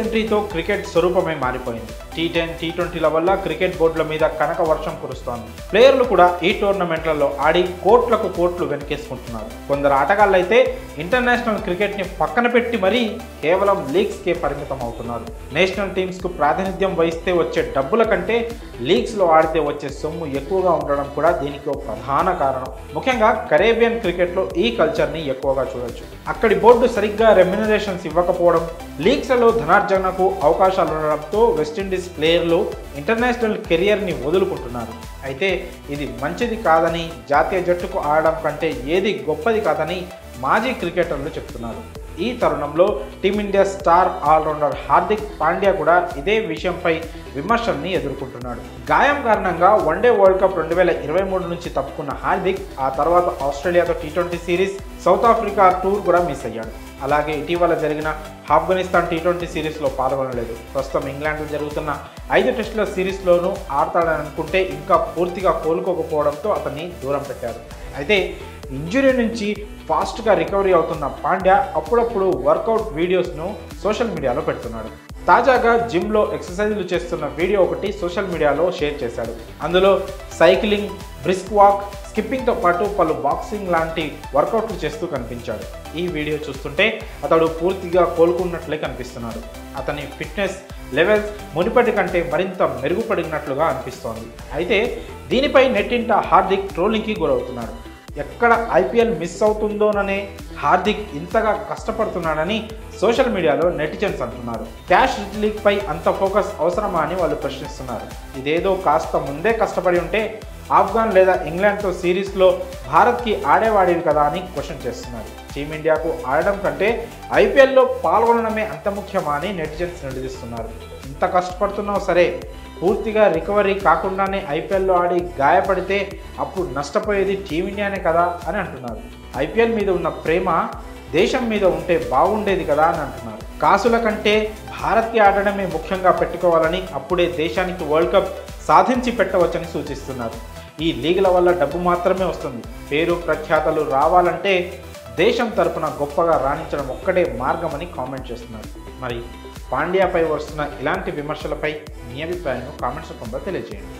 ఎంట్రీతో cricket స్వరూపమే మారిపోయింది. టీ10, టీ20ల వల్ల క్రికెట్ బోర్డుల మీద కనక వర్షం కురుస్తోంది. ప్లేయర్లు కూడా ఈ టోర్నమెంట్లలో ఆడి కోట్లకు కోట్లు వెనకేసుకుంటున్నారు. కొందరు ఆటగాళ్ళైతే ఇంటర్నేషనల్ క్రికెట్ని పక్కన పెట్టి మరీ కేవలం లీగ్స్కే పరిమితం అవుతున్నారు. నేషనల్ టీమ్స్కు ప్రాతినిధ్యం వహిస్తే వచ్చే డబ్బుల కంటే లీగ్స్లో ఆడితే వచ్చే సొమ్ము ఎక్కువగా ఉండడం కూడా దీనికి ఒక ప్రధాన కారణం. ముఖ్యంగా కరేబియన్ క్రికెట్లో ఈ కల్చర్ని ఎక్కువగా చూడొచ్చు. అక్కడి బోర్డు సరిగ్గా రెమ్యునరేషన్స్ ఇవ్వకపోవడం, లీగ్స్లలో ధనార్జనకు అవకాశాలు ఉండడంతో వెస్టిండీస్ ప్లేయర్లు ఇంటర్నేషనల్ కెరియర్ని వదులుకుంటున్నారు. అయితే ఇది మంచిది కాదని, జాతీయ జట్టుకు ఆడడం కంటే ఏది గొప్పది కాదని మాజీ క్రికెటర్లు చెప్తున్నారు. ఈ తరుణంలో team India star allrounder Hardik Pandya కూడా ఇదే విషయంపై విమర్శల్ని ఎదుర్కొంటున్నాడు. గాయం కారణంగా వన్డే వరల్డ్ కప్ 2023 నుంచి తప్పుకున్న హార్దిక్ ఆ తర్వాత ఆస్ట్రేలియాతో టీ20 సిరీస్, సౌత్ ఆఫ్రికా టూర్ కూడా మిస్ అయ్యాడు. అలాగే ఇటీవల జరిగిన ఆఫ్ఘనిస్తాన్ టీ20 సిరీస్లో పాల్గొనలేదు. ప్రస్తుతం ఇంగ్లాండ్లో జరుగుతున్న 5 టెస్టుల సిరీస్లోనూ ఆడతాడని అనుకుంటే ఇంకా పూర్తిగా కోలుకోకపోవడంతో అతన్ని దూరం పెట్టారు. అయితే ఇంజురీ నుంచి ఫాస్ట్గా రికవరీ అవుతున్న పాండ్యా అప్పుడప్పుడు వర్కౌట్ వీడియోస్ను సోషల్ మీడియాలో పెడుతున్నాడు. తాజాగా జిమ్లో ఎక్సర్సైజ్లు చేస్తున్న వీడియో ఒకటి సోషల్ మీడియాలో షేర్ చేశాడు. అందులో సైక్లింగ్, బ్రిస్క్ వాక్, స్కిప్పింగ్తో పాటు పలు బాక్సింగ్ లాంటి వర్కౌట్లు చేస్తూ కనిపించాడు. ఈ వీడియో చూస్తుంటే అతడు పూర్తిగా కోలుకున్నట్లే కనిపిస్తున్నాడు. అతని ఫిట్నెస్ లెవెల్స్ మునుపటి కంటే మరింత మెరుగుపడినట్లుగా అనిపిస్తోంది. అయితే దీనిపై నెట్టింట హార్దిక్ ట్రోలింగ్కి గురవుతున్నాడు. ఎక్కడ ఐపీఎల్ మిస్ అవుతుందోననే హార్దిక్ ఇంతగా కష్టపడుతున్నాడని సోషల్ మీడియాలో నెటిజన్స్ అంటున్నారు. క్యాష్ లీగ్పై అంత ఫోకస్ అవసరమా అని వాళ్ళు ప్రశ్నిస్తున్నారు. ఇదేదో కాస్త ముందే కష్టపడి ఉంటే ఆఫ్ఘన్ లేదా ఇంగ్లాండ్తో సిరీస్లో భారత్కి ఆడేవాడివి కదా అని క్వశ్చన్ చేస్తున్నారు. టీమిండియాకు ఆడడం కంటే ఐపీఎల్లో పాల్గొనడమే అంత ముఖ్యమా అని నెటిజన్స్ నిలదీస్తున్నారు. ఇంత కష్టపడుతున్నావు సరే, పూర్తిగా రికవరీ కాకుండానే ఐపీఎల్లో ఆడి గాయపడితే అప్పుడు నష్టపోయేది టీమిండియానే కదా అని అంటున్నారు. ఐపీఎల్ మీద ఉన్న ప్రేమ దేశం మీద ఉంటే బాగుండేది కదా అని అంటున్నారు. కాసుల కంటే భారత్కి ఆడడమే ముఖ్యంగా పెట్టుకోవాలని, అప్పుడే దేశానికి వరల్డ్ కప్ సాధించి పెట్టవచ్చని సూచిస్తున్నారు. ఈ లీగుల వల్ల డబ్బు మాత్రమే వస్తుంది. పేరు ప్రఖ్యాతలు రావాలంటే దేశం తరపున గొప్పగా రాణించడం ఒక్కటే మార్గమని కామెంట్ చేస్తున్నారు. మరి పాండ్యాపై వస్తున్న ఇలాంటి విమర్శలపై మీ అభిప్రాయాన్ని కామెంట్స్ రూపంలో తెలియజేయండి.